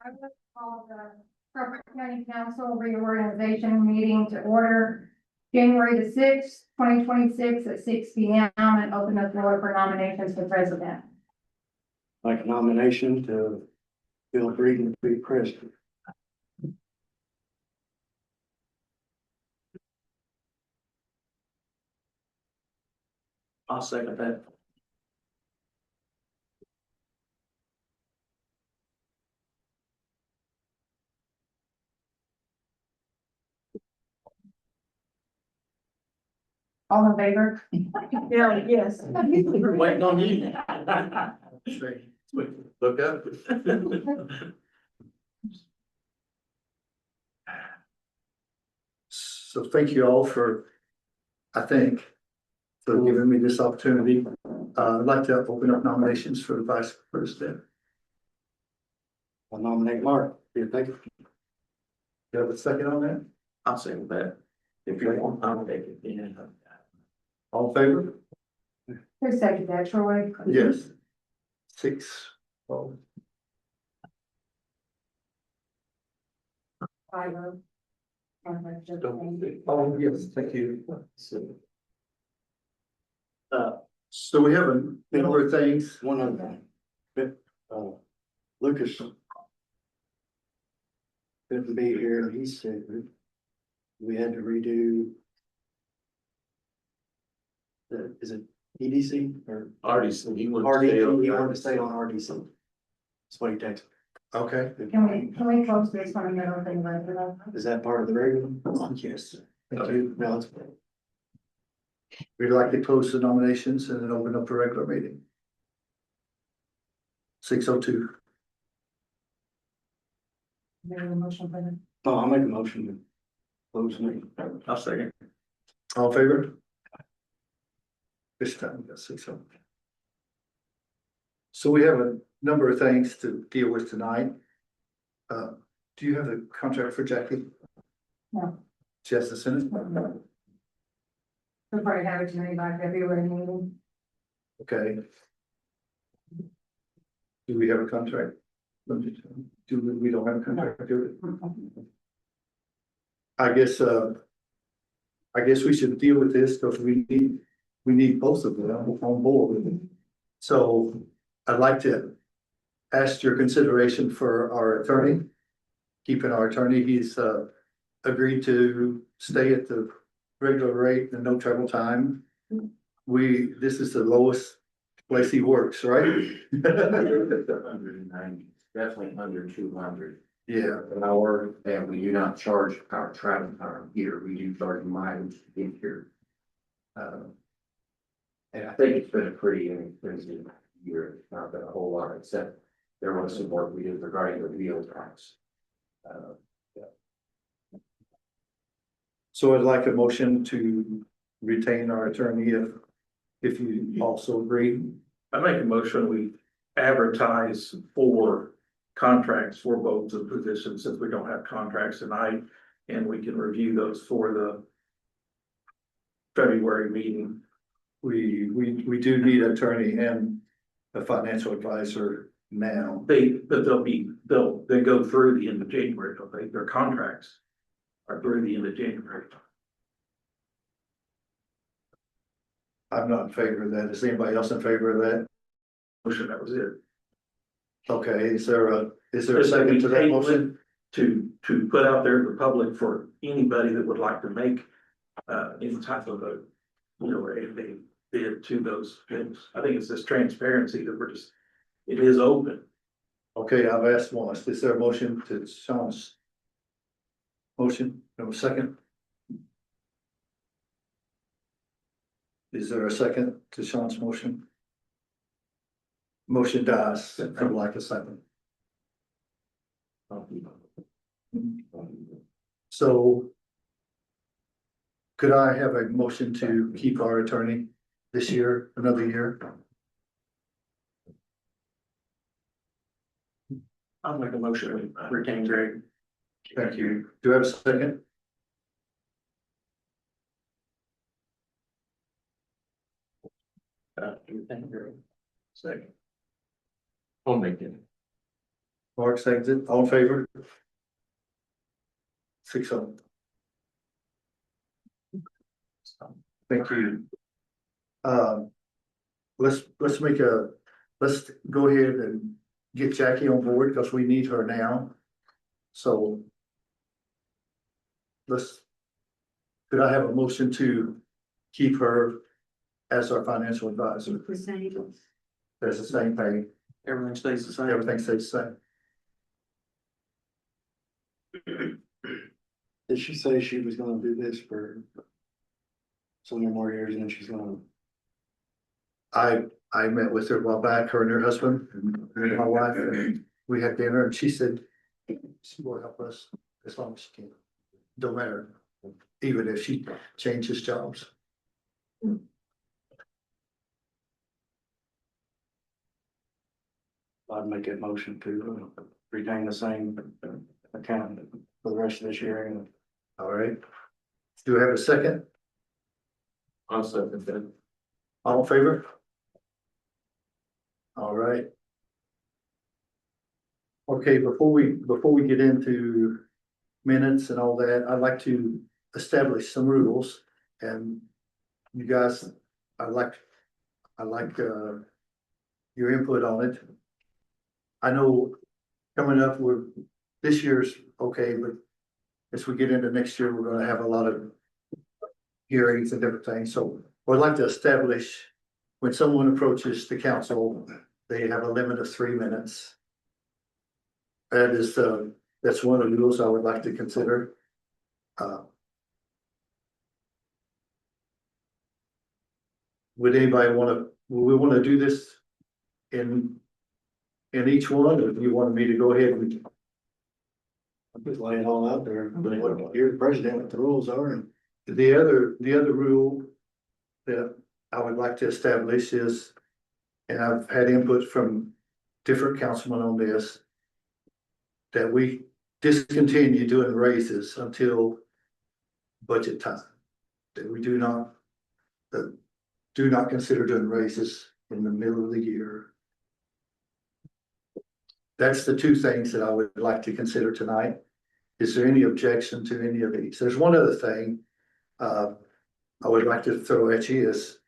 I would call the Crawford County Council reorganization meeting to order January the 6th, 2026 at 6 p.m. and open the floor for nominations for president. Like a nomination to Bill Breeden to be president. I'll second that. All in favor? Yeah, yes. We're waiting on you. Look up. So thank you all for giving me this opportunity. I'd like to open up nominations for the vice president. I'll nominate Mark. You think? Do you have a second on that? I'll second that. If you want, I'll take it. Yeah. All in favor? Who seconded that, Troy? Yes. 6. Oh, 5-0. oh, yes, thank you. So we have a number of things. One other thing. Lucas couldn't be here. He said we had to redo is it EDC or RDC, he would RDC? stay on He wanted to RDC. stay on RDC. That's what he texted. Okay. Can we close this one and middle thing right now? Is that part of the regular? Yes. Thank Okay. you. No, it's We'd like to close the nominations and then open up the regular meeting. 6:02. Make a motion for them. Oh, I'll make a motion to close the meeting. I'll second. All in favor? This time we got 6:00. So we have a number of things to deal with tonight. Do you have the contract for Jackie? No. Just the Senate? We'll probably have it tonight by February meeting. Okay. Do we have a contract? We don't have a contract, do we? I guess we should deal with this because we need both of them on board. So I'd like to ask your consideration for our attorney. Keeping our attorney, he's agreed to stay at the regular rate and no travel time. This is the lowest place he works, right? 190, definitely under 200 Yeah, an hour, and we do not charge our travel time here. We do charge mileage to get here. And I think it's been a pretty inexpensive year. It's not been a whole lot, except there was some work we did regarding the wheel tax. so I'd like a motion to retain our attorney if you also agree. I make a motion, we advertise for contracts for both the positions, since we don't have contracts tonight. And we can review those for the February meeting. We do need an attorney and a financial advisor now. But they go through the end of January, don't they? Their contracts are through the end of January. I'm not in favor of that. Is anybody else in favor of that? Motion, that was it. Okay, is there a second to that motion? To put out there to the public for anybody that would like to make any type of a, a bid to those things. I think it's this transparency that it is open. Okay, I've asked once. Is there a motion to Sean's motion? No second? Is there a second to Sean's motion? Motion dies for lack of second. So could I have a motion to keep our attorney this year, another year? I'll make a motion to retain Greg. Thank you. Do I have a second? Retain Greg. Second. I'll make it. Mark seconds it, all in favor? 6-0. Thank you. Let's go ahead and get Jackie on board because we need her now. So. Could I have a motion to keep her as our financial advisor? There's the same pay, Everything stays the same. everything stays the same. Did she say she was gonna do this for so many more years and then she's gonna? I met with her a while back, her and her husband, and my wife, and we had dinner, and she said she will help us as long as she can. Don't matter, even if she changes jobs. I'd make a motion to retain the same account for the rest of this year and All right. Do I have a second? I'll second that. All in favor? All right. Okay, before we get into minutes and all that, I'd like to establish some rules and you guys, I like your input on it. I know coming up, this year's okay, but as we get into next year, we're gonna have a lot of hearings and different things, so I'd like to establish when someone approaches the council, they have a limit of 3 minutes. That's one of the rules I would like to consider. Would we wanna do this in each one, or do you want me to go ahead and? just lay it all out there. You're the president, what the rules are and. The other rule that I would like to establish is, and I've had input from different councilmen on this, that we discontinue doing raises until budget time. That we do not consider doing raises in the middle of the year. That's the two things that I would like to consider tonight. Is there any objection to any of these? There's one other thing. I would like to throw at you is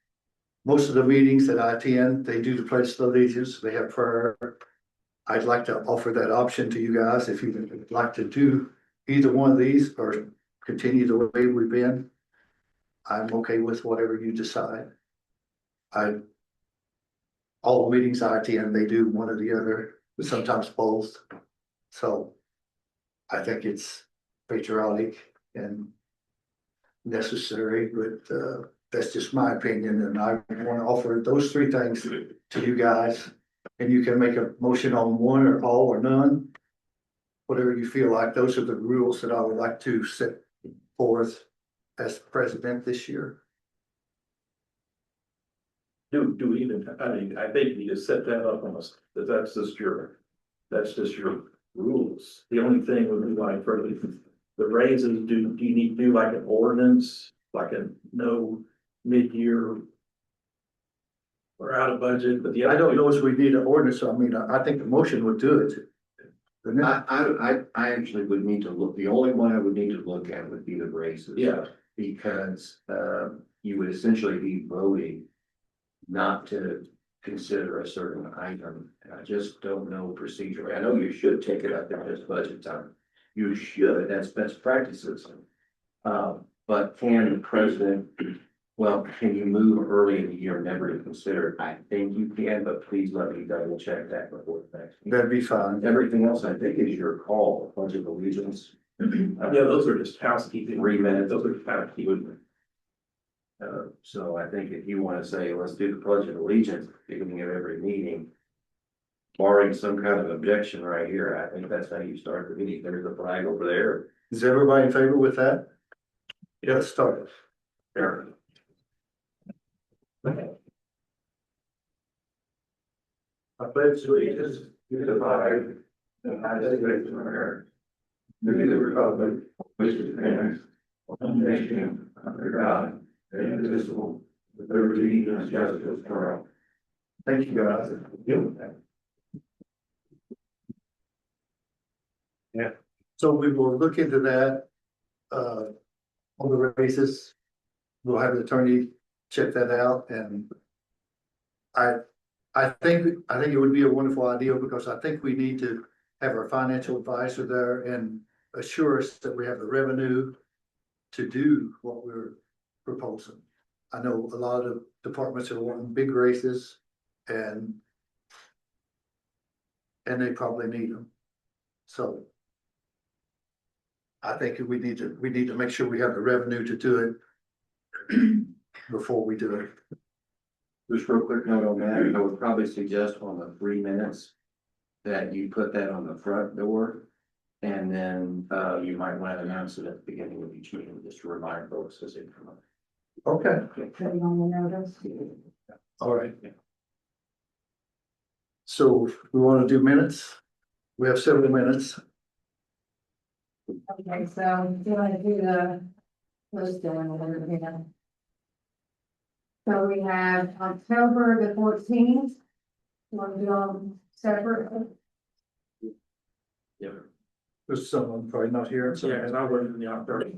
most of the meetings that I attend, they do the pledge of allegiance, they have prayer. I'd like to offer that option to you guys if you'd like to do either one of these or continue the way we've been. I'm okay with whatever you decide. All the meetings I attend, they do one or the other, but sometimes both. So I think it's patriotic and necessary, but that's just my opinion, and I want to offer those three things to you guys. And you can make a motion on one or all or none. Whatever you feel like, those are the rules that I would like to set forth as president this year. Do we even, I mean, I think you just set that up on us, that's just your rules. The only thing would be like for the raises, do you need to do like an ordinance, like a no mid-year or out of budget, but the I other. don't know if we need an ordinance, so I mean, I think the motion would do it. Wouldn't it? I actually would need to look, the only one I would need to look at would be the races. Yeah, Because, you would essentially be voting not to consider a certain item. And I just don't know procedurally. I know you should take it up at this budget time. You should, that's best practices. But can the president, well, can you move early in the year, never to consider? I think you can, but please let me double check that before the next meeting. That'd be fine. Everything else I think is your call, Pledge of Allegiance. yeah, those are just housekeeping. 3 minutes. Those are housekeeping. So I think if you want to say, let's do the Pledge of Allegiance at the beginning of every meeting, barring some kind of objection right here, I think that's how you start the meeting. There's a flag over there. Is everybody in favor with that? Yeah, let's start it. There. I pledge Allegiance to the flag of the United States of America, to the republic which stands one nation under God, indivisible, with liberty and justice for all. Thank you, guys. So we will look into that, on the raises. We'll have the attorney check that out and I think it would be a wonderful idea because I think we need to have our financial advisor there and assure us that we have the revenue to do what we're proposing. I know a lot of departments are wanting big raises and they probably need them. So I think we need to make sure we have the revenue to do it before we do it. Just real quick note on that, I would probably suggest on the 3 minutes that you put that on the front door. And then, you might want to announce it at the beginning of each meeting, just to remind folks as they come up. Okay, Putting on the notice. all right. So we want to do minutes? We have several minutes. Okay, so you want to do the, let's do it, here. So we have October the 14th. You want to do them separate? Yeah. There's someone probably not here. So Yeah, 'cause I work in the October.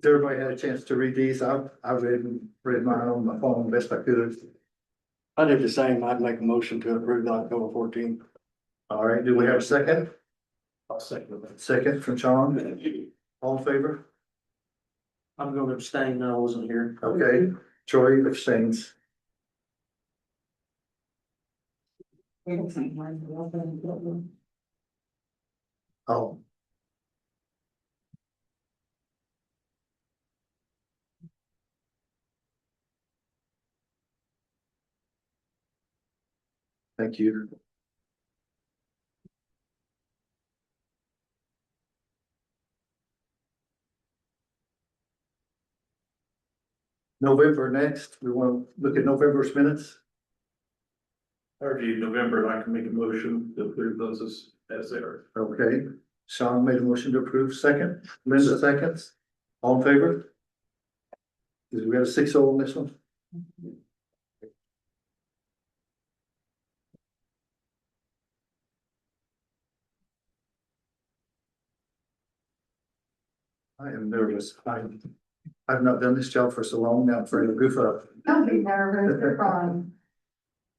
everybody had a chance to read these. I've read mine on my phone best I could. I did the same. I'd make a motion to approve the October 14th. All right, do we have a second? I'll second that. Second from Sean. All in favor? I'm gonna abstain, I wasn't here. Okay, Troy abstains. Oh. Thank you. November next, we want to look at November's minutes. I reviewed November, and I can make a motion to approve those as they are. Okay, Sean made a motion to approve, second, Linda seconds, all in favor? Did we have a 6-0 on this one? I am nervous, I've not done this job for so long now, I'm afraid to goof up. Don't be nervous, you're fine.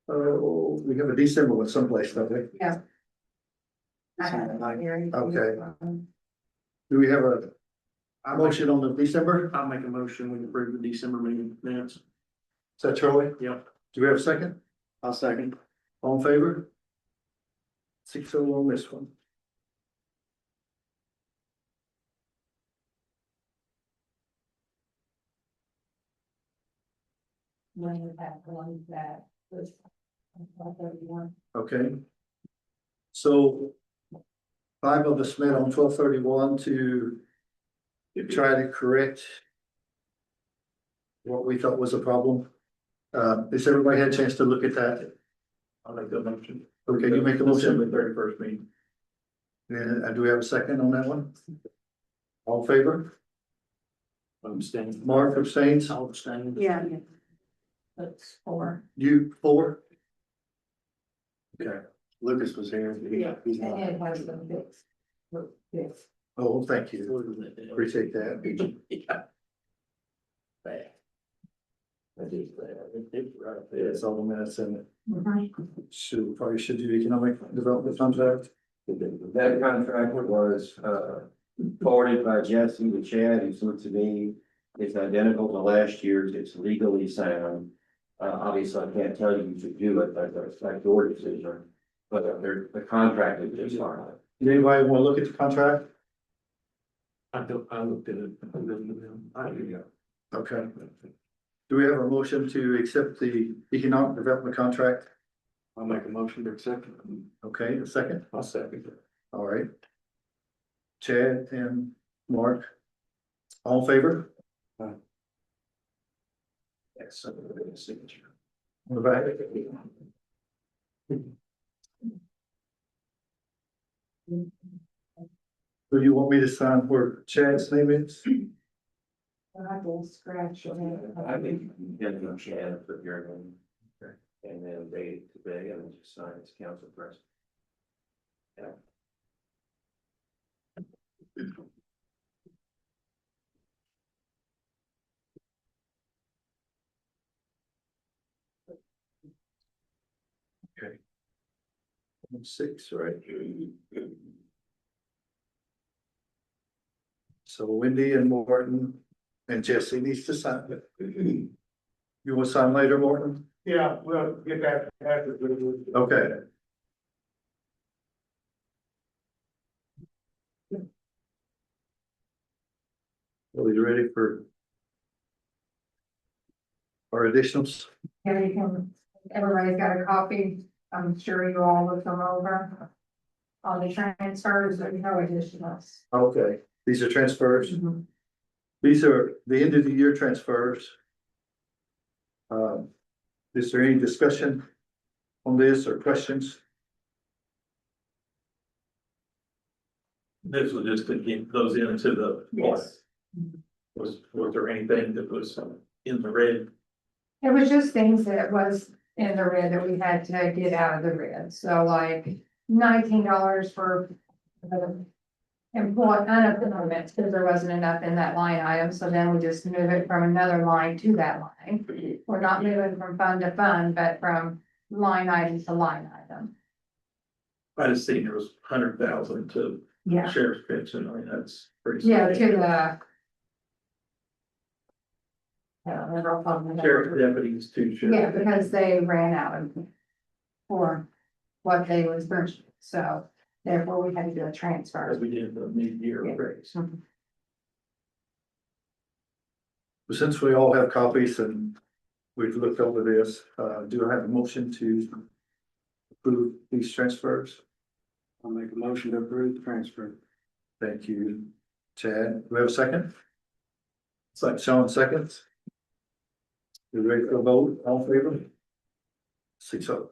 Oh, we have a December one someplace, don't we? Yeah. I have it here. Okay. Do we have a motion on the December? I'll make a motion, we approve the December meeting minutes. Is that Troy? Yep. Do we have a second? I'll second. All in favor? 6-0 on this one. When you have one that was. 31. Okay. So 5 of us met on 12/31 to try to correct what we thought was a problem. Has everybody had a chance to look at that? I'll make that motion. Okay, you make a motion. December 31st meeting. And do we have a second on that one? All in favor? I'm abstaining. Mark abstains. I'll abstain. Yeah. That's 4. You 4? Okay. Lucas was here. He's And not. it has the fix. Yes. Oh, thank you. Appreciate that. Bad. That is bad. It's right Yeah, there. it's all the minutes in it. Probably should do economic development contract. That contract was, forwarded by Jesse to Chad, he sent it to me. It's identical to last year's, it's legally sound. Obviously, I can't tell you to do it, but that's like your decision. But the contract is just fine. Does anybody want to look at the contract? I looked at it. Okay. Do we have a motion to accept the economic development contract? I'll make a motion to accept it. Okay, a second, I'll second it. all right. Chad and Mark. All in favor? Yes, signature. On the back? Do you want me to sign where Chad's name is? I will scratch it. I think you can Chad put your name. And then date today and then just sign as council president. Okay. 6, right? So Wendy and Morton and Jesse needs to sign it. You want to sign later, Morton? Yeah, we'll get that after. Okay. Are you ready for our additionals? Yeah, you can, everybody's got a copy. I'm sure you all looked them over. On the transfers, there's no additionals. Okay, these are transfers. These are the end of the year transfers. Is there any discussion on this or questions? This was just to get those into the. Yes. Was there anything that was in the red? It was just things that was in the red that we had to get out of the red, so like $19 for the unemployment, because there wasn't enough in that line item, so then we just move it from another line to that line. We're not moving from fund to fund, but from line item to line item. I just seen there was 100,000 to Yeah, sheriff's pension. I mean, that's pretty. yeah, to the. Yeah, Sheriff deputies to sheriff. yeah, because they ran out of for what they was purchasing, so therefore we had to do a As transfer. we did the mid-year Yeah. raise. Since we all have copies and we've looked over this, do I have a motion to approve these transfers? I'll make a motion to approve the transfer. Thank you, Chad. Do we have a second? So Sean seconds. You ready for a vote? All in favor? 6-0.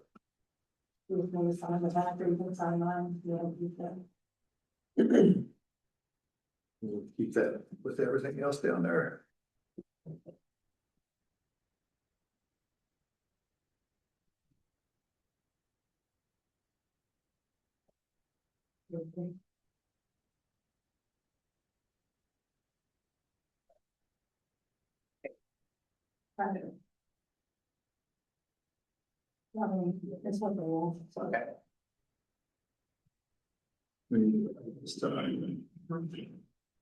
You can sign the back, or you can sign mine, you know, you can. We'll keep that with everything else down there. It's what they want, so.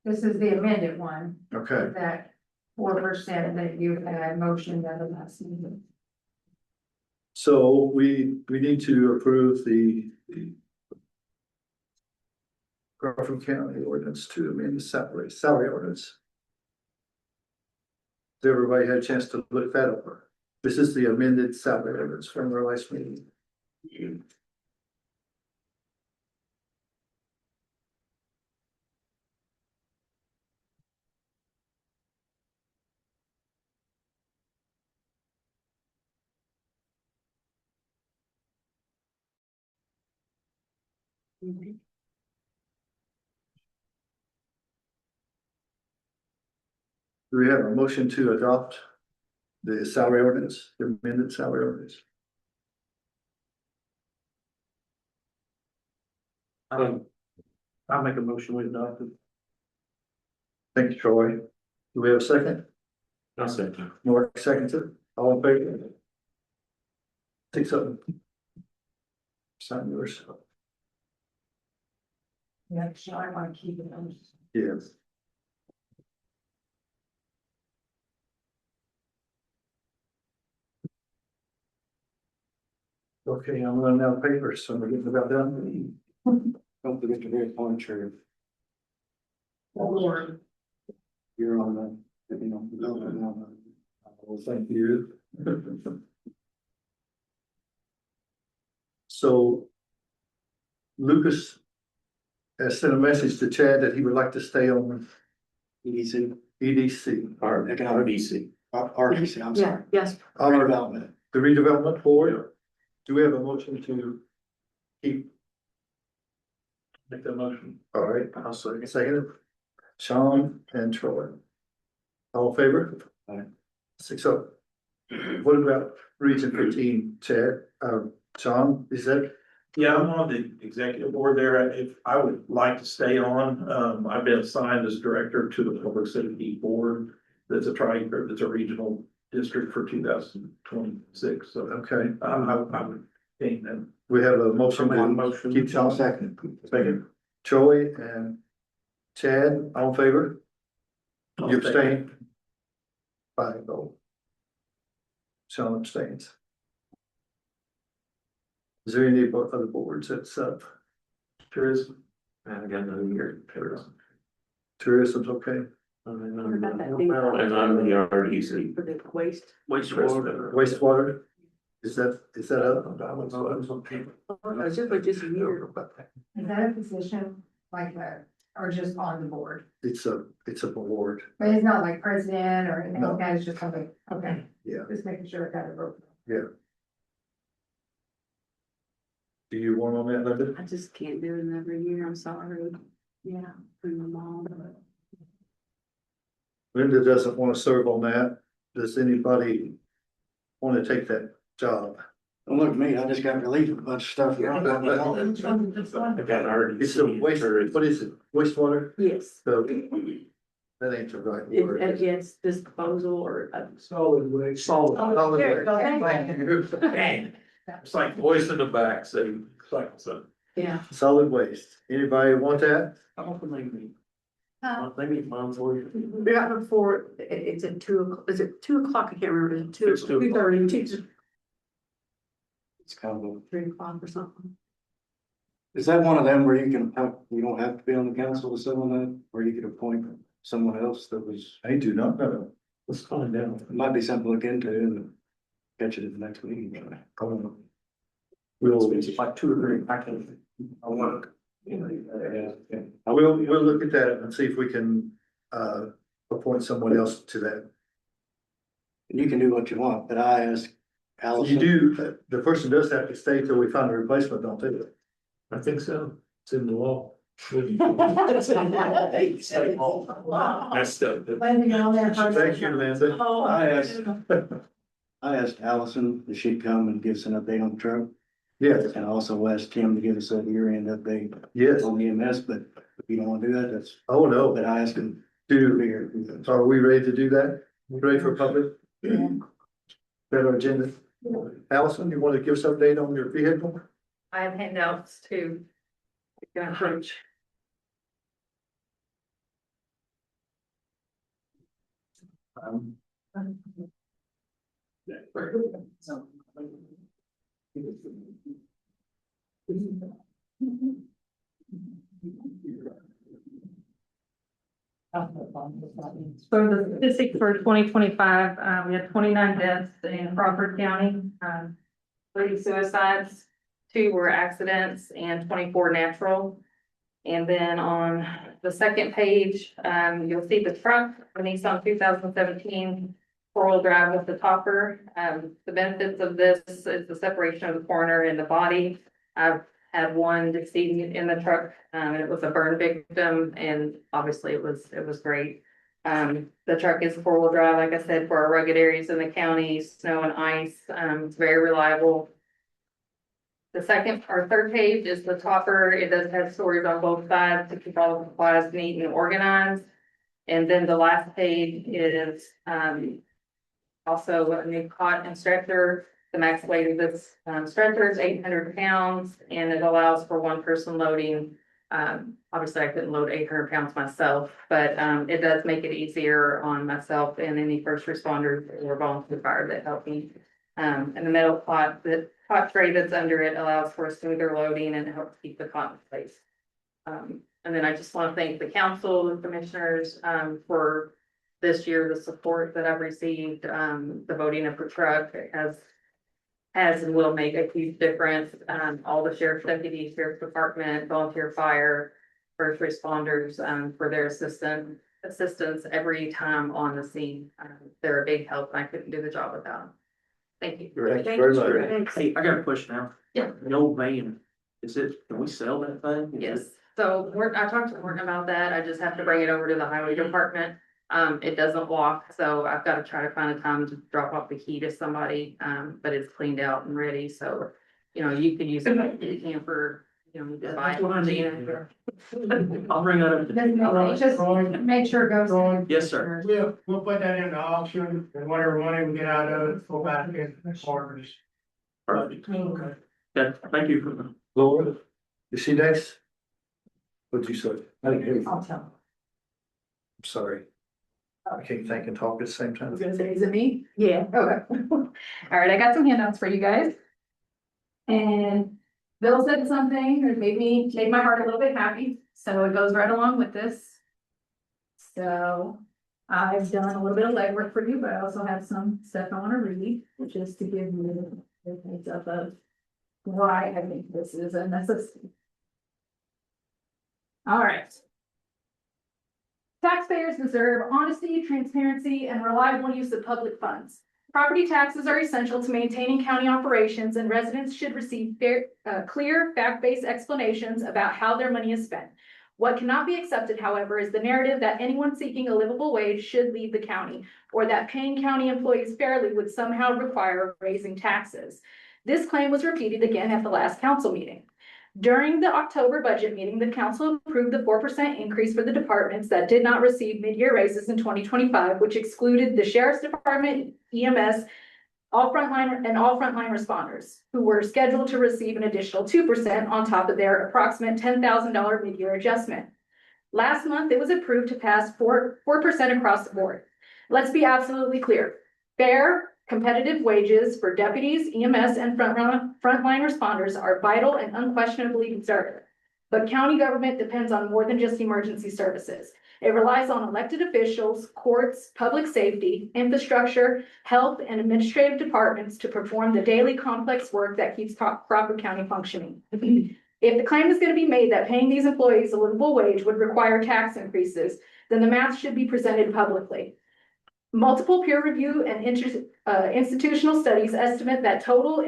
This is the amended one, Okay, that 4% that you had motioned at the last meeting. so we need to approve the Crawford County ordinance to amend the salary ordinance. Has everybody had a chance to look that over? This is the amended salary ordinance from our last meeting. Do we have a motion to adopt the salary ordinance, the amended salary ordinance? I'll make a motion with adopted. Thank you, Troy. Do we have a second? I'll second. Mark seconds it. All in favor? 6-0. Sign yours. Yeah, so I want to keep it on. Yes. Okay, I'm running out of papers, so we're getting about done. Don't forget to reappoint your, you're on the, you know. Well, thank you. So Lucas has sent a message to Chad that he would like to stay on EDC, EDC. Our Economic- RBC. RDC, I'm sorry. Yes. Our development. The redevelopment board. Do we have a motion to keep? Make that motion. All right, I'll second it. Sean and Troy. All in favor? Aye. 6-0. What about Region 15, Chad? Sean, is that Yeah, I'm on the executive board there. If I would like to stay on, I've been assigned as director to the Public Safety Board. That's that's a regional district for 2026. So Okay, I would think that. we have a motion One to motion. keep I'll on second. second. Troy and Chad, all in favor? You abstain? 5-0. Sean abstains. Is there any other boards that's Tourism. I haven't got another year. Tourism. tourism's okay? And I'm the RDC. For the waste. Wastewater? Is that up? It's just a year. Is that a position like that, or just on the board? It's a board. But it's not like president or anything No. like that, it's just something, okay. Yeah. Just making sure it got it broken. Do you want on that, Linda? I just can't do it every year, I'm sorry. Yeah, for my mom. Linda doesn't want to serve on that. Does anybody want to take that job? Don't look at me, I just got relieved of a bunch of stuff. I got an RDC. It's a waste, what is it, wastewater? Yes, So, that ain't the right word. yes, disposal or. Solid waste. Solid. There you go. It's like voice in the back, saying, it's like, so. Yeah. Solid waste. Anybody want that? I don't believe me. Maybe mom for you. Yeah, before, it's at 2 o'clock, is it 2 o'clock? I can't remember, is it two, It's 2 o'clock. 2:30, It's kind of, 3 o'clock or something. is that one of them where you can, you don't have to be on the council to sit on that, or you could appoint someone else that was, I do not know. Let's calm down. it might be something to look into and catch it at the next meeting. We'll, Like 2 or 3, I can. I want to. we'll look at that and see if we can, appoint someone else to that. You can do what you want, but I asked Allison. You do, the person does have to stay till we find a replacement, don't they? I think so. It's in the law. That's stuff. Linda, you're on there. Thank you, Linda. Oh, I asked Allison if she'd come and give us an update on the truck, Yes, and also asked Tim to give us a year-end update yes. on EMS, but if you don't want to do that, that's, Oh, no. but I asked him to be Do, here. are we ready to do that? Ready for public? Better agenda? Allison, you want to give us an update on your vehicle? I have handouts too. You can approach. So the statistic for 2025, we had 29 deaths in Crawford County, 30 suicides, 2 were accidents and 24 natural. And then on the second page, you'll see the truck, a Nissan 2017 four-wheel drive with the topper. The benefits of this is the separation of the corner and the body. I've had one deceased in the truck, and it was a burn victim, and obviously it was great. The truck is four-wheel drive, like I said, for our rugged areas in the county, snow and ice. It's very reliable. The second or third page is the topper. It does have storage on both sides to keep all the supplies neat and organized. And then the last page is also a new cot and stretcher. The max weight of this stretcher is 800 pounds, and it allows for one person loading. Obviously, I couldn't load 800 pounds myself, but it does make it easier on myself and any first responders or volunteer fire that help me. And the metal pot, the pot tray that's under it allows for smoother loading and helps keep the cot in place. And then I just want to thank the council and commissioners for this year, the support that I've received. The voting of the truck has and will make a huge difference. All the sheriff's deputies, sheriff's department, volunteer fire, first responders, for their assistance every time on the scene. They're a big help, and I couldn't do the job without them. Thank you. Thank you very much. Hey, I got a question now. Yeah. The old van, can we sell that thing? Yes, so I talked to Morton about that. I just have to bring it over to the highway department. It doesn't lock, so I've got to try to find a time to drop off the key to somebody, but it's cleaned out and ready, so you know, you can use it as a camper, you know, to buy. That's what I need. it. I'll bring that up. Just make sure it goes. Yes, sir. We'll put that into auction and whatever money we get out of it, go back in partners. Perfect. Okay, thank you for the. Laura, is she next? What'd you say? I didn't hear you. I'll tell. I'm sorry. I can't think and talk at the same I time. was gonna say, is it me? Yeah. Okay. All right, I got some handouts for you guys. And Bill said something that made my heart a little bit happy, so it goes right along with this. So I've done a little bit of legwork for you, but I also have some stuff I wanna read, just to give you the heads up of why I think this is a necessity. All right. Taxpayers deserve honesty, transparency, and reliable use of public funds. Property taxes are essential to maintaining county operations, and residents should receive clear, fact-based explanations about how their money is spent. What cannot be accepted, however, is the narrative that anyone seeking a livable wage should leave the county, or that paying county employees fairly would somehow require raising taxes. This claim was repeated again at the last council meeting. During the October budget meeting, the council approved the 4% increase for the departments that did not receive mid-year raises in 2025, which excluded the sheriff's department, EMS, all frontline responders, who were scheduled to receive an additional 2% on top of their approximate $10,000 mid-year adjustment. Last month, it was approved to pass 4% across the board. Let's be absolutely clear. Fair, competitive wages for deputies, EMS, and frontline responders are vital and unquestionably deserved. But county government depends on more than just emergency services. It relies on elected officials, courts, public safety, infrastructure, health, and administrative departments to perform the daily complex work that keeps Crawford County functioning. If the claim is going to be made that paying these employees a livable wage would require tax increases, then the math should be presented publicly. Multiple peer review and institutional studies estimate total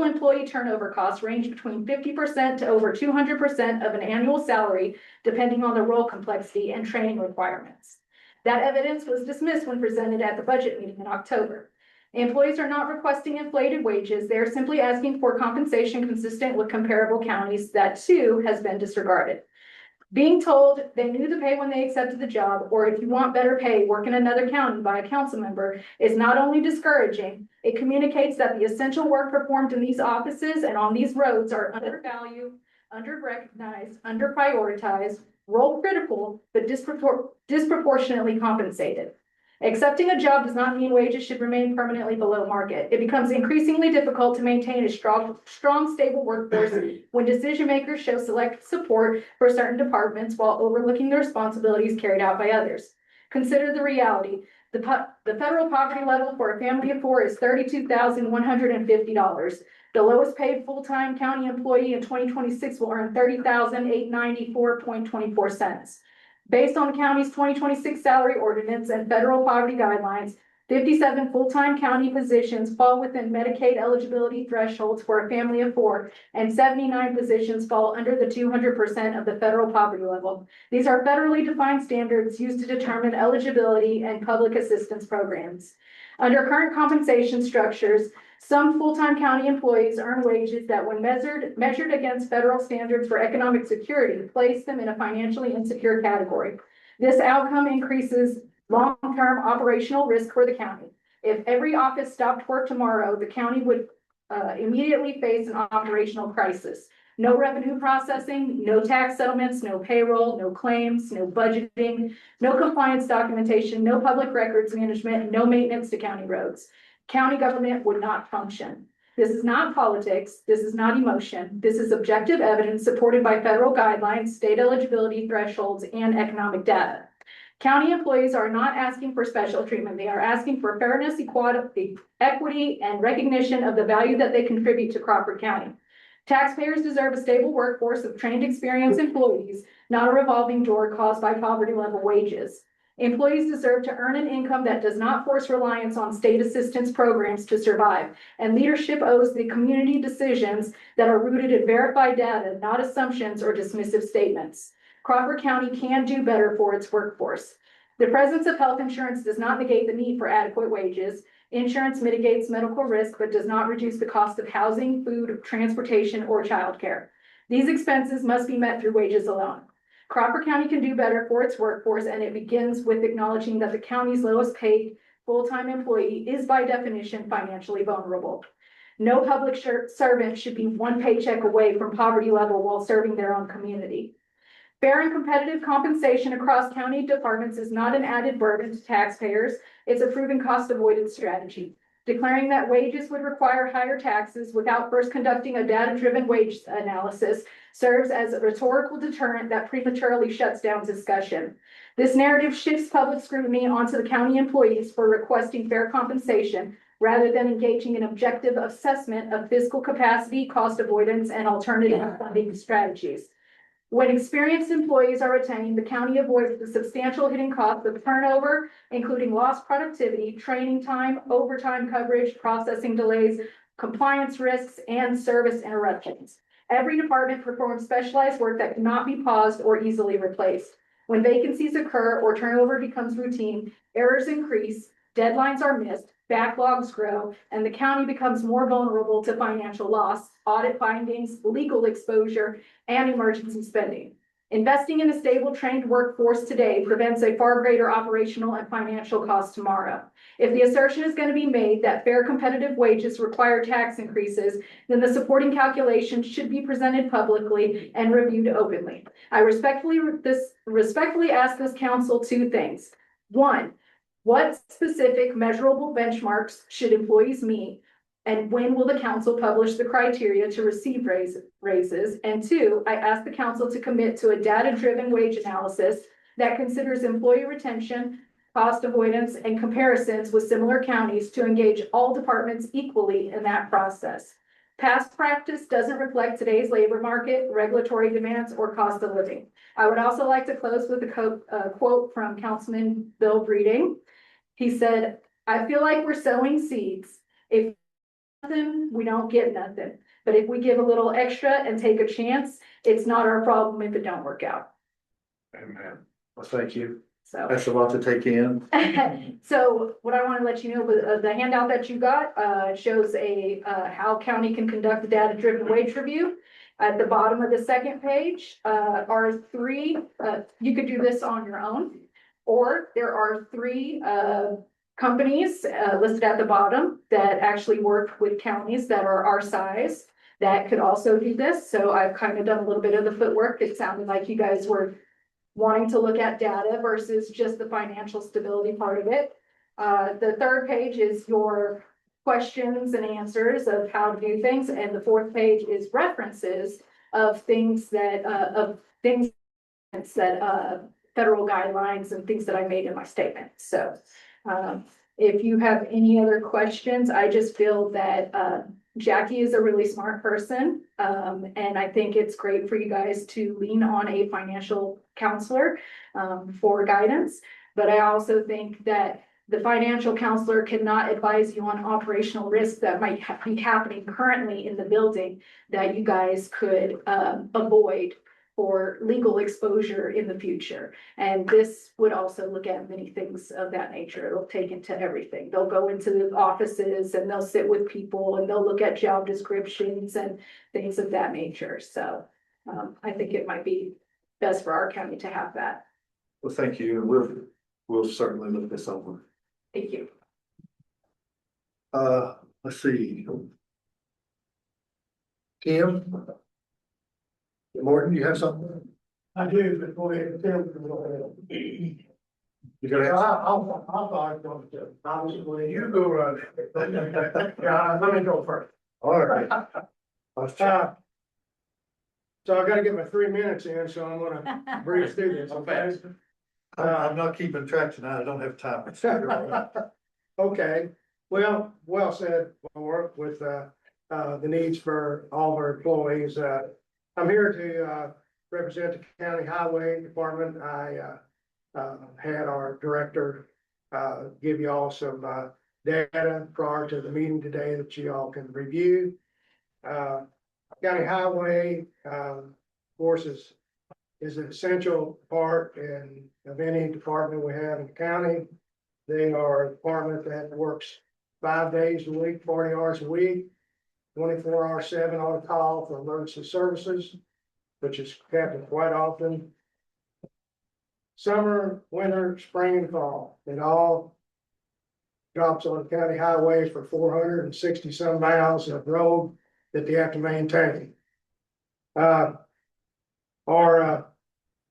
employee turnover costs range between 50% to over 200% of an annual salary, depending on the role complexity and training requirements. That evidence was dismissed when presented at the budget meeting in October. Employees are not requesting inflated wages. They are simply asking for compensation consistent with comparable counties. That too has been disregarded. Being told they knew the pay when they accepted the job, or if you want better pay, work in another county by a council member, is not only discouraging, it communicates that the essential work performed in these offices and on these roads are undervalued, under-recognized, under-prioritized, role critical, but disproportionately compensated. Accepting a job does not mean wages should remain permanently below market. It becomes increasingly difficult to maintain a strong, stable workforce when decision makers show selective support for certain departments while overlooking the responsibilities carried out by others. Consider the reality. The federal poverty level for a family of four is $32,150. The lowest paid full-time county employee in 2026 will earn $30,894.24. Based on the county's 2026 salary ordinance and federal poverty guidelines, 57 full-time county positions fall within Medicaid eligibility thresholds for a family of four, and 79 positions fall under the 200% of the federal poverty level. These are federally defined standards used to determine eligibility and public assistance programs. Under current compensation structures, some full-time county employees earn wages that, when measured against federal standards for economic security, place them in a financially insecure category. This outcome increases long-term operational risk for the county. If every office stopped work tomorrow, the county would immediately face an operational crisis. No revenue processing, no tax settlements, no payroll, no claims, no budgeting, no compliance documentation, no public records management, no maintenance to county roads. County government would not function. This is not politics. This is not emotion. This is objective evidence supported by federal guidelines, state eligibility thresholds, and economic data. County employees are not asking for special treatment. They are asking for fairness, equity, and recognition of the value that they contribute to Crawford County. Taxpayers deserve a stable workforce of trained, experienced employees, not a revolving door caused by poverty level wages. Employees deserve to earn an income that does not force reliance on state assistance programs to survive, and leadership owes the community decisions that are rooted in verified data, not assumptions or dismissive statements. Crawford County can do better for its workforce. The presence of health insurance does not negate the need for adequate wages. Insurance mitigates medical risk but does not reduce the cost of housing, food, transportation, or childcare. These expenses must be met through wages alone. Crawford County can do better for its workforce, and it begins with acknowledging that the county's lowest paid full-time employee is by definition financially vulnerable. No public servant should be one paycheck away from poverty level while serving their own community. Fair and competitive compensation across county departments is not an added burden to taxpayers. It's a proven cost avoidance strategy. Declaring that wages would require higher taxes without first conducting a data-driven wage analysis serves as a rhetorical deterrent that prematurely shuts down discussion. This narrative shifts public scrutiny onto the county employees for requesting fair compensation rather than engaging in objective assessment of fiscal capacity, cost avoidance, and alternative funding strategies. When experienced employees are retained, the county avoids the substantial hidden costs of turnover, including lost productivity, training time, overtime coverage, processing delays, compliance risks, and service interruptions. Every department performs specialized work that cannot be paused or easily replaced. When vacancies occur or turnover becomes routine, errors increase, deadlines are missed, backlogs grow, and the county becomes more vulnerable to financial loss, audit findings, legal exposure, and emergency spending. Investing in a stable, trained workforce today prevents a far greater operational and financial cost tomorrow. If the assertion is going to be made that fair competitive wages require tax increases, then the supporting calculations should be presented publicly and reviewed openly. I respectfully ask this council two things. One, what specific measurable benchmarks should employees meet? And when will the council publish the criteria to receive raises? And two, I ask the council to commit to a data-driven wage analysis that considers employee retention, cost avoidance, and comparisons with similar counties to engage all departments equally in that process. Past practice doesn't reflect today's labor market, regulatory demands, or cost of living. I would also like to close with a quote from Councilman Bill Breeding. He said, "I feel like we're sowing seeds. If nothing, we don't get nothing. But if we give a little extra and take a chance, it's not our problem if it don't work out." Amen. Well, thank you. So, That's a lot to take in. so what I want to let you know, the handout that you got, shows how county can conduct a data-driven wage review. At the bottom of the second page, are three, you could do this on your own, or there are three, companies listed at the bottom that actually work with counties that are our size that could also do this. So I've kind of done a little bit of the footwork. It sounded like you guys were wanting to look at data versus just the financial stability part of it. The third page is your questions and answers of how to do things. And the fourth page is references of things that, federal guidelines and things that I made in my statement. So, if you have any other questions, I just feel that, Jackie is a really smart person. And I think it's great for you guys to lean on a financial counselor, for guidance. But I also think that the financial counselor cannot advise you on operational risks that might be happening currently in the building that you guys could, avoid for legal exposure in the future. And this would also look at many things of that nature. It'll take into everything. They'll go into the offices and they'll sit with people and they'll look at job descriptions and things of that nature. So I think it might be best for our county to have that. Well, thank you. We'll certainly look this over. Thank you. Let's see. Tim? Morton, you have something? I do, but go ahead and tell me. You gotta have. Obviously, you go run it. Let me go first. All right. So I gotta get my 3 minutes in, so I'm gonna breeze through this, okay? I'm not keeping track tonight. I don't have time. Okay, well said, I work with, the needs for all of our employees. I'm here to, represent the county highway department. I, had our director, give you all some, data prior to the meeting today that you all can review. County highway, of course, is an essential part of any department we have in the county. They are a department that works 5 days a week, 40 hours a week, 24/7 on call for emergency services, which is happening quite often. Summer, winter, spring and fall, it all drops on the county highway for 460 some miles of road that they have to maintain. Our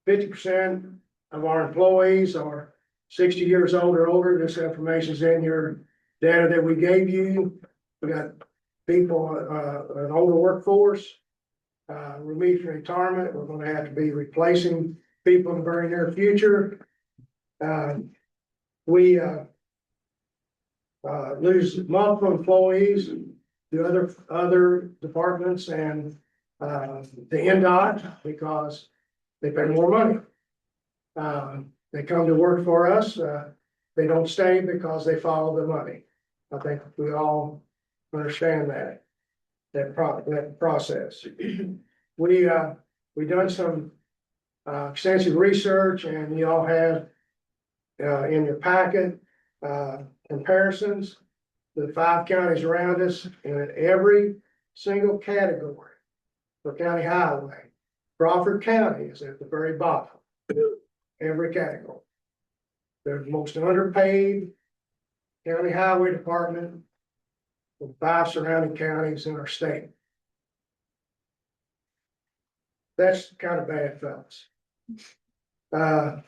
50% of our employees are 60 years old or older. This information is in your data that we gave you. We got people, an older workforce. We're meeting retirement. We're gonna have to be replacing people in the very near future. We lose multiple employees to other departments and the NDOT because they pay more money. They come to work for us. They don't stay because they follow the money. I think we all understand that process. We done some extensive research, and you all have in your packet comparisons to the 5 counties around us, and in every single category for county highway, Crawford County is at the very bottom. Every category. They're the most underpaid county highway department of 5 surrounding counties in our state. That's kind of bad, fellas. That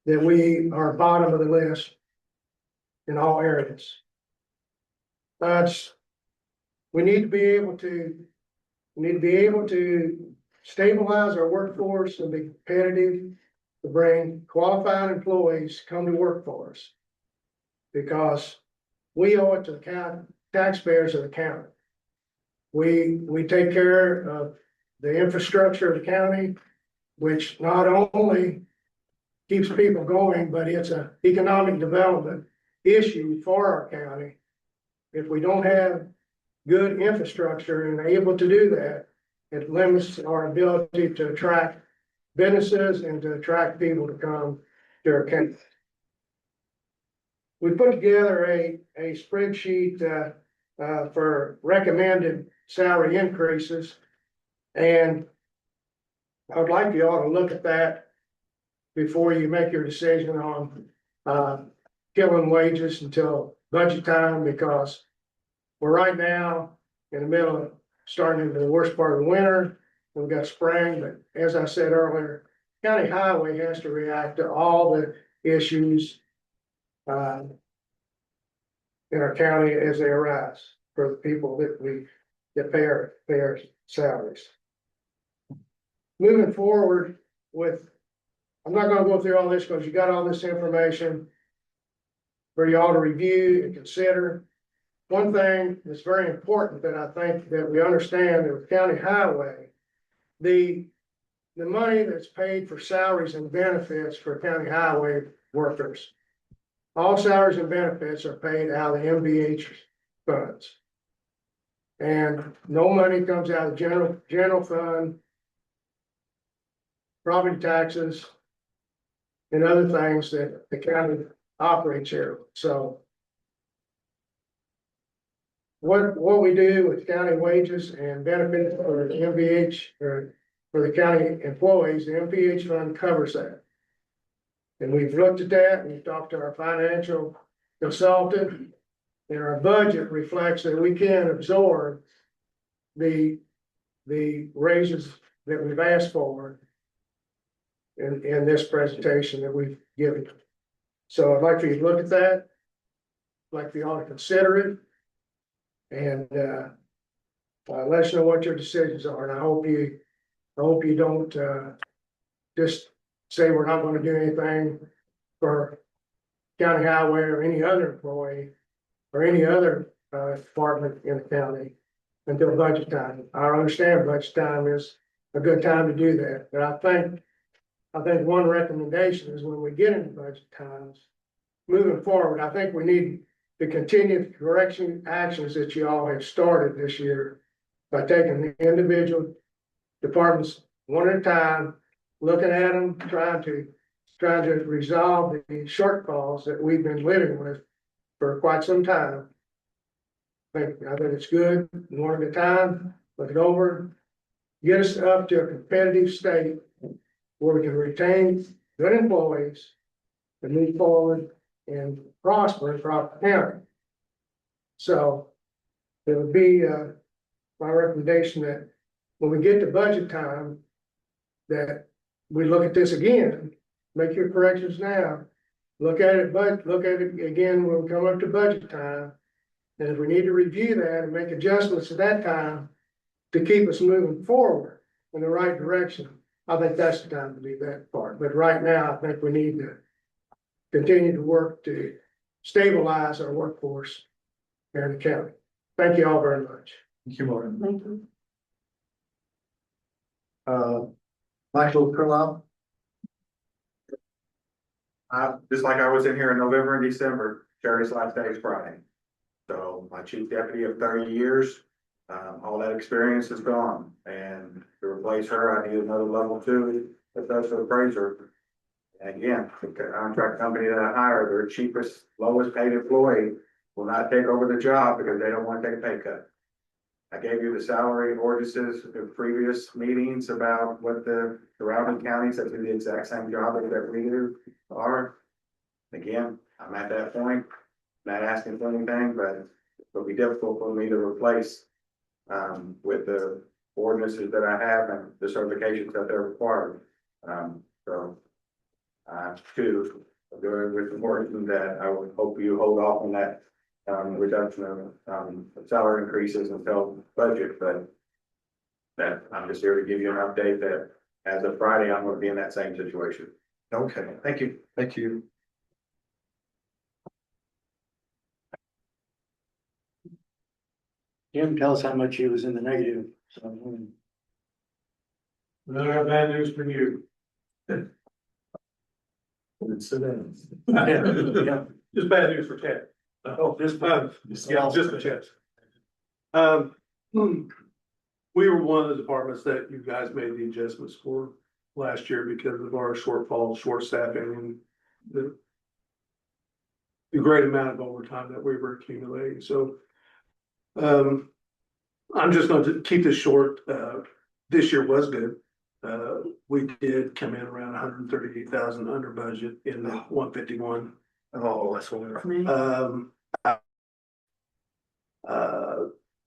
we are bottom of the list in all areas. We need to be able to stabilize our workforce and be competitive, to bring qualified employees to come to work for us. Because we owe it to the county, taxpayers of the county. We take care of the infrastructure of the county, which not only keeps people going, but it's an economic development issue for our county. If we don't have good infrastructure and able to do that, it limits our ability to attract businesses and to attract people to come to our county. We put together a spreadsheet for recommended salary increases. And I would like you all to look at that before you make your decision on killing wages until budget time, because we're right now in the middle of starting into the worst part of the winter. We've got spring, but as I said earlier, county highway has to react to all the issues in our county as they arise for the people that pay our salaries. Moving forward with, I'm not gonna go through all this because you got all this information for y'all to review and consider. One thing that's very important that I think that we understand that with county highway, the money that's paid for salaries and benefits for county highway workers, all salaries and benefits are paid out of the MVH funds. And no money comes out of the general fund, property taxes, and other things that the county operates here. So what we do with county wages and benefits for the MVH or for the county employees, the MVH fund covers that. And we've looked at that, and we've talked to our financial consultant, and our budget reflects that we can absorb the raises that we've asked for in this presentation that we've given. So I'd like for you to look at that. I'd like for you all to consider it. And let us know what your decisions are, and I hope you don't just say we're not going to do anything for county highway or any other employee or any other department in the county until budget time. I understand budget time is a good time to do that, but I think one recommendation is when we get into budget times, moving forward, I think we need to continue the correction actions that you all have started this year by taking the individual departments one at a time, looking at them, trying to resolve the shortfalls that we've been living with for quite some time, I think it's good, one at a time, look it over. Get us up to a competitive state where we can retain good employees and move forward and prosper in Crawford County. So it would be, my recommendation that when we get to budget time, that we look at this again, make your corrections now. Look at it, but look at it again when we come up to budget time. And if we need to review that and make adjustments at that time to keep us moving forward in the right direction, I think that's the time to do that part. But right now, I think we need to continue to work to stabilize our workforce here in the county. Thank you all very much. Thank you, Martin. Thank you. Michael Carlisle? Just like I was in here in November and December, Jerry's last day is Friday. So my chief deputy of 30 years, all that experience is gone. And to replace her, I need another level 2 associate appraiser. And again, the contract company that I hired, their cheapest, lowest paid employee will not take over the job because they don't want to take a pay cut. I gave you the salary ordinances in previous meetings about what the surrounding counties that do the exact same job as that we do are. Again, I'm at that point, not asking for anything, but it'll be difficult for me to replace with the ordinances that I have and the certifications that they're required. Two, during with the working that I would hope you hold off on that reduction of salary increases until budget, but that I'm just here to give you an update that as of Friday, I'm gonna be in that same situation. Okay, Thank you. thank you. Jim, tell us how much he was in the negative. So, I got bad news for you. yeah. Just bad news for Ted. Oh, this, Yeah, just for Ted. We were one of the departments that you guys made the adjustments for last year because of our shortfall, short staffing and the great amount of overtime that we were accumulating. So I'm just going to keep this short. This year was good. We did come in around 138,000 under budget in the 151. Oh, that's wonderful.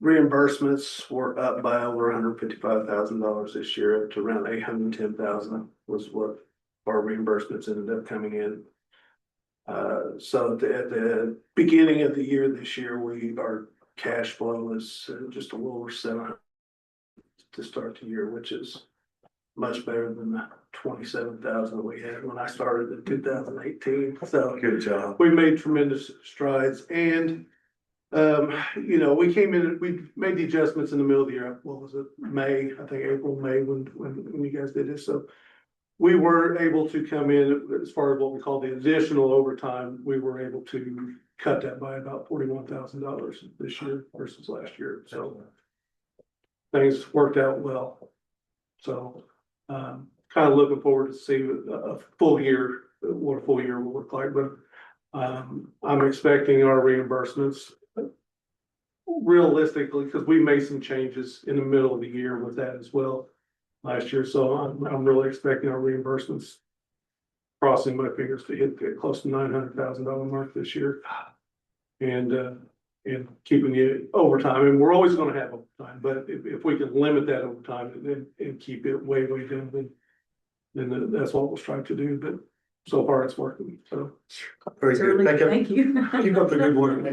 Reimbursements were up by over $155,000 this year, up to around 810,000 was what our reimbursements ended up coming in. So at the beginning of the year this year, our cash flow is just a little over 700 to start the year, which is much better than the 27,000 we had when I started in 2018. So Good job. we made tremendous strides and we came in, we made the adjustments in the middle of the year. What was it? May, I think April, May when you guys did this. So we were able to come in as far as what we call the additional overtime. We were able to cut that by about $41,000 this year versus last year. So things worked out well. So kind of looking forward to see a full year, what a full year will look like. But I'm expecting our reimbursements realistically, because we made some changes in the middle of the year with that as well last year. So I'm really expecting our reimbursements, crossing my fingers, to hit the close to $900,000 mark this year. And keeping it overtime, and we're always going to have overtime, but if we can limit that overtime and keep it way down, then that's what we'll strive to do. But so far it's working. So Very good. Thank you. Keep up the good work.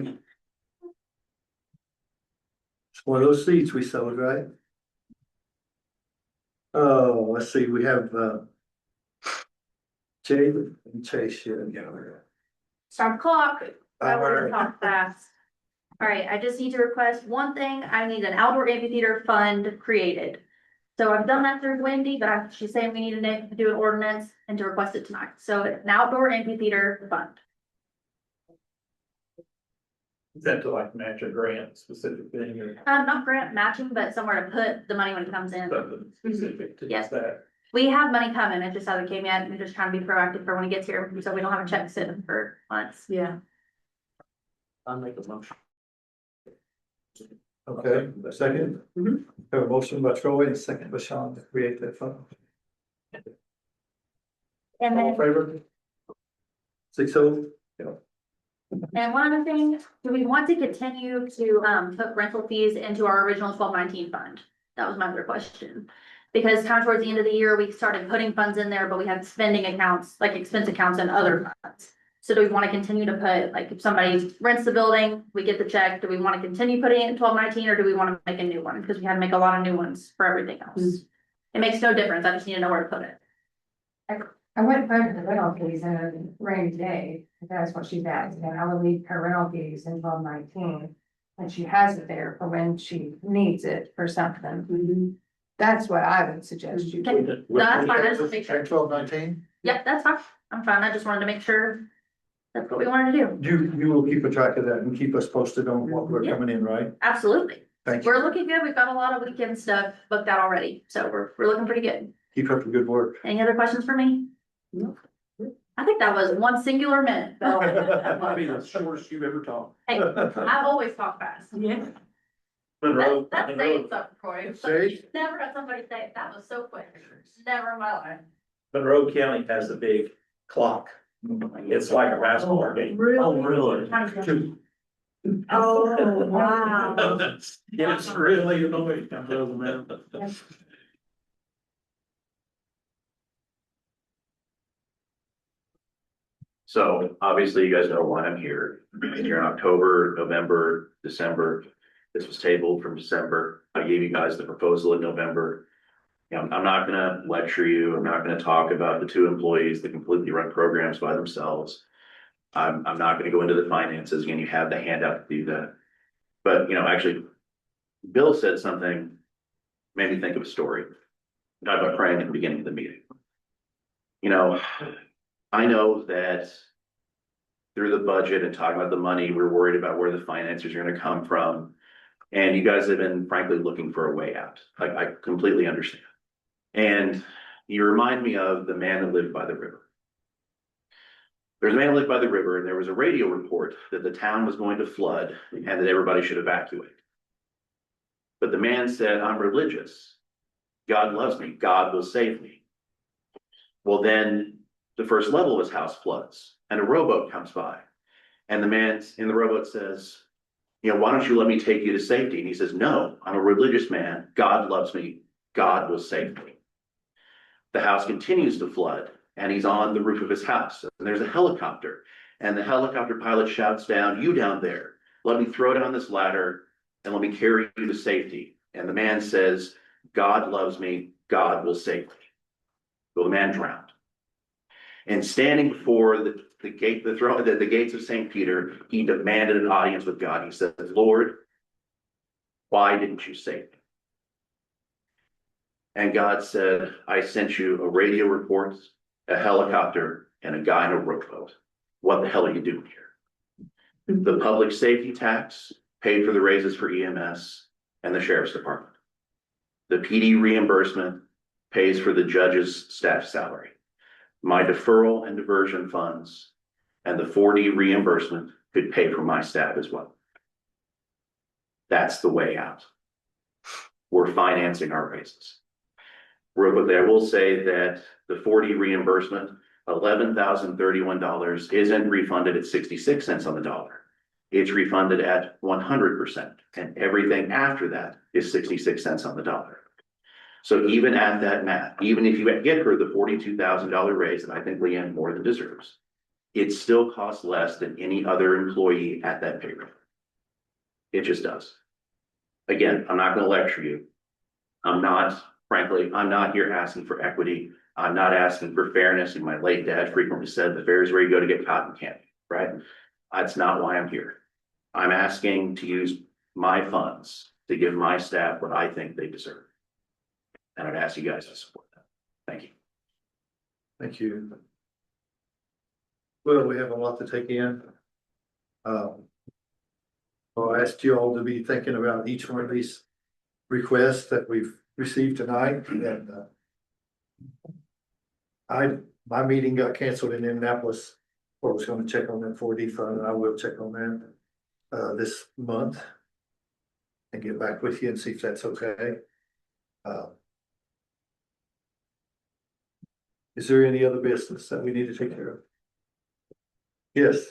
It's one of those seats we sold, right? Oh, let's see, we have Jay and Chase here. Stop the clock. I All want to right. talk fast. All right, I just need to request one thing. I need an outdoor amphitheater fund created. So I've done that through Wendy, but she's saying we need to do an ordinance and to request it tonight. So it's an outdoor amphitheater fund. Is that to like match a grant specific thing or Not grant matching, but somewhere to put the money when it comes in. something specific to Yes. that? We have money coming. It just hasn't came yet. We're just trying to be proactive for when it gets here, so we don't have a check sitting for months. Yeah. I'll make a motion. Okay, second? Have a motion by Troy and a second by Sean to create that fund. And All in then, favor? 6-0. and one other thing, do we want to continue to, put rental fees into our original 1219 fund? That was my other question. Because kind of towards the end of the year, we started putting funds in there, but we had spending accounts, like expense accounts and other funds. So do we want to continue to put, like, if somebody rents the building, we get the check, do we want to continue putting it in 1219, or do we want to make a new one? Because we had to make a lot of new ones for everything else. It makes no difference, I just need to know where to put it. I wouldn't put the rental fees in a rainy day, if that's what she's asking, I would leave her rental fees in 1219. And she has it there for when she needs it for something. That's what I would suggest you Okay. do. No, that's fine, I just want to make sure. 1219, Yep, that's fine, I'm fine, I just wanted to make sure that's what we wanted to do. you will keep a track of that and keep us posted on what we're Yeah. coming in, right? Absolutely. Thank you. We're looking good, we've got a lot of weekend stuff booked out already, so we're looking pretty good. Keep up the good work. Any other questions for me? No. I think that was one singular minute. That might be the shortest you've ever talked. Hey, I've always talked fast. Yeah. Monroe, That's Monroe, saying something for you. See? Never had somebody say, that was so quick. Never in my life. Monroe County has a big clock. It's like a basketball game. Oh, really? Oh, wow. It's really annoying. Man. So obviously you guys know why I'm here. Here in October, November, December. This was tabled from December. I gave you guys the proposal in November. I'm not gonna lecture you. I'm not gonna talk about the two employees that completely run programs by themselves. I'm not gonna go into the finances. Again, you have the handout to do that. But, actually, Bill said something, made me think of a story. We talked about praying at the beginning of the meeting. I know that through the budget and talking about the money, we're worried about where the finances are gonna come from. And you guys have been frankly looking for a way out. I completely understand. And you remind me of the man that lived by the river. There's a man who lived by the river, and there was a radio report that the town was going to flood and that everybody should evacuate. But the man said, I'm religious. God loves me. God will save me. Well, then the first level of his house floods and a rowboat comes by. And the man in the rowboat says, why don't you let me take you to safety? And he says, no, I'm a religious man. God loves me. God will save me. The house continues to flood and he's on the roof of his house. And there's a helicopter and the helicopter pilot shouts down, you down there, let me throw down this ladder and let me carry you to safety. And the man says, God loves me. God will save me. Well, the man drowned. And standing before the gates of St. Peter, he demanded an audience with God. He said, Lord, why didn't you save me? And God said, I sent you a radio report, a helicopter, and a guy in a rowboat. What the hell are you doing here? The public safety tax paid for the raises for EMS and the sheriff's department. The PD reimbursement pays for the judge's staff salary. My deferral and diversion funds and the 4D reimbursement could pay for my staff as well. That's the way out. We're financing our raises. Real quickly, I will say that the 4D reimbursement, $11,031 isn't refunded at 66 cents on the dollar. It's refunded at 100%, and everything after that is 66 cents on the dollar. So even at that math, even if you get her the $42,000 raise that I think Leanne more than deserves, it still costs less than any other employee at that pay rate. It just does. Again, I'm not going to lecture you. I'm not here asking for equity. I'm not asking for fairness. And my late dad frequently said the fair is where you go to get cotton candy, right? That's not why I'm here. I'm asking to use my funds to give my staff what I think they deserve. And I'd ask you guys to support that. Thank you. Thank you. Well, we have a lot to take in. I'll ask you all to be thinking about each one of these requests that we've received tonight. And my meeting got canceled in Indianapolis, where I was going to check on that 4D fund, and I will check on that this month. and get back with you and see if that's okay. Uh, Is there any other business that we need to take care of? Yes.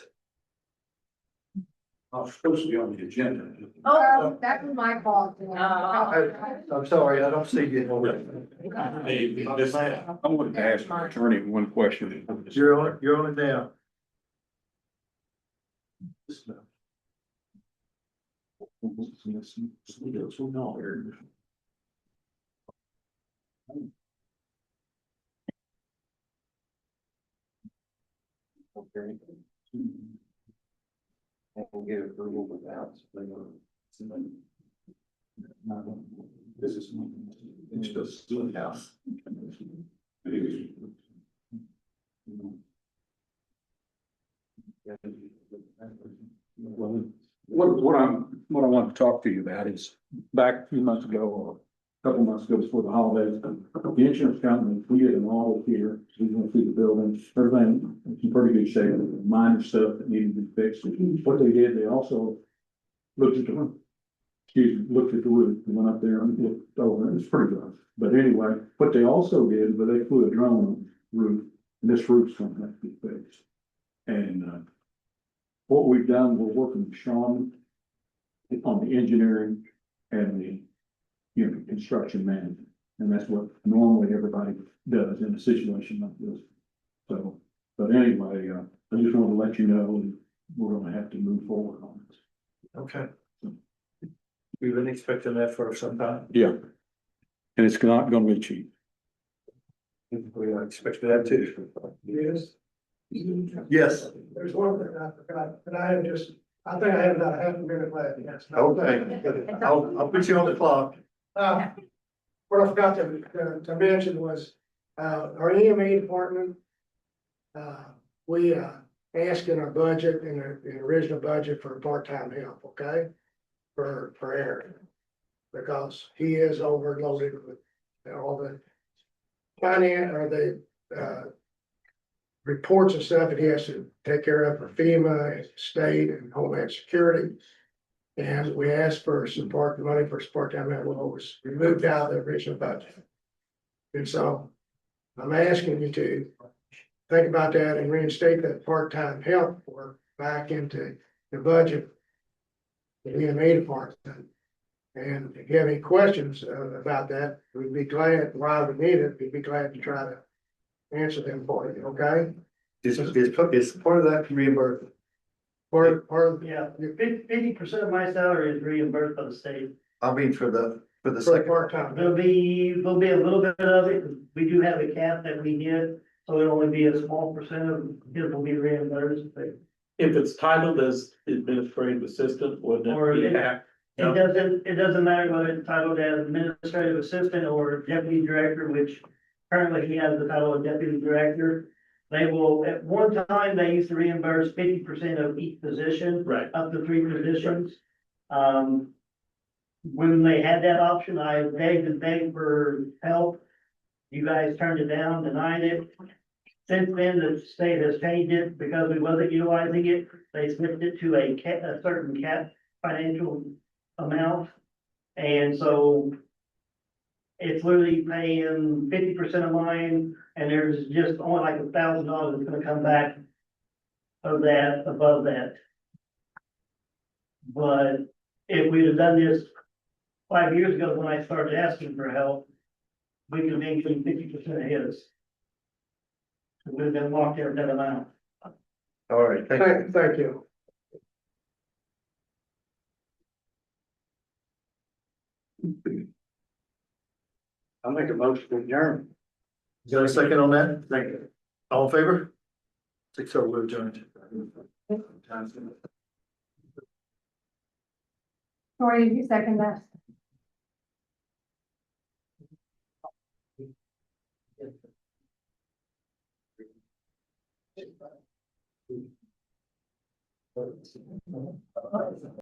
I was supposed to be on the agenda. Oh, that was my fault. I'm sorry, I don't see you. I wanted to ask my attorney one question. You're on it now. Okay. I will get approval without. This is. It's just doing house. Well, what I want to talk to you about is back a few months ago, or a couple months ago before the holidays, the insurance company, we did an audit here. We went through the building, everything in pretty good shape, minor stuff that needed to be fixed. What they did, they also looked at the roof. Looked at the roof, and went up there and looked over, and it's pretty rough. But anyway, what they also did, was they flew a drone on the roof, and this roof's gonna have to be fixed. And, what we've done, we're working with Sean on the engineering and the, construction management. And that's what normally everybody does in a situation like this. So, but anyway, I just wanted to let you know, we're gonna have to move forward on this. Okay. We've been expecting that for some time. Yeah. And it's not gonna be cheap. We expected that too. Yes. Yes. There's one thing I forgot, but I think I have about a half a minute left. Yes. Okay, I'll put you on the clock. What I forgot to mention was, our EMA department, we, asked in our budget, in the original budget for part-time help, okay? For Aaron, because he is overloaded with all the finance or the, reports and stuff that he has to take care of for FEMA, state and Homeland Security. And we asked for some money for part-time help, well, it was removed out of the original budget. And so I'm asking you to think about that and reinstate that part-time help for back into the budget. The EMA department. And if you have any questions about that, we'd be glad, why we need it, we'd be glad to try to answer them for you, okay? Is part of that reimbursement? Yeah, 50% of my salary is reimbursed by the state. I mean, for the for second. part-time. There'll be a little bit of it. We do have a cap that we hit, so it'll only be a small percent of it will be reimbursed. But If it's titled as administrative assistant, wouldn't Or it be it- half? it doesn't matter whether it's titled as administrative assistant or deputy director, which currently he has the title of deputy director. They will, at one time, they used to reimburse 50% of each position. Right. Up to 3 positions. When they had that option, I begged and begged for help. You guys turned it down, denied it. Since then, the state has changed it because we wasn't utilizing it. They switched it to a certain cap financial amount. And so it's literally paying 50% of mine, and there's just only like $1,000 that's gonna come back of that, above that. But if we'd have done this 5 years ago when I started asking for help, we could have been getting 50% of his. It would have been locked there at that amount. All right, thank you. Thank you. I'll make a motion to adjourn. You got a second on that? Thank you. All in favor? 6:00, we're adjourned. Tori, did you second that?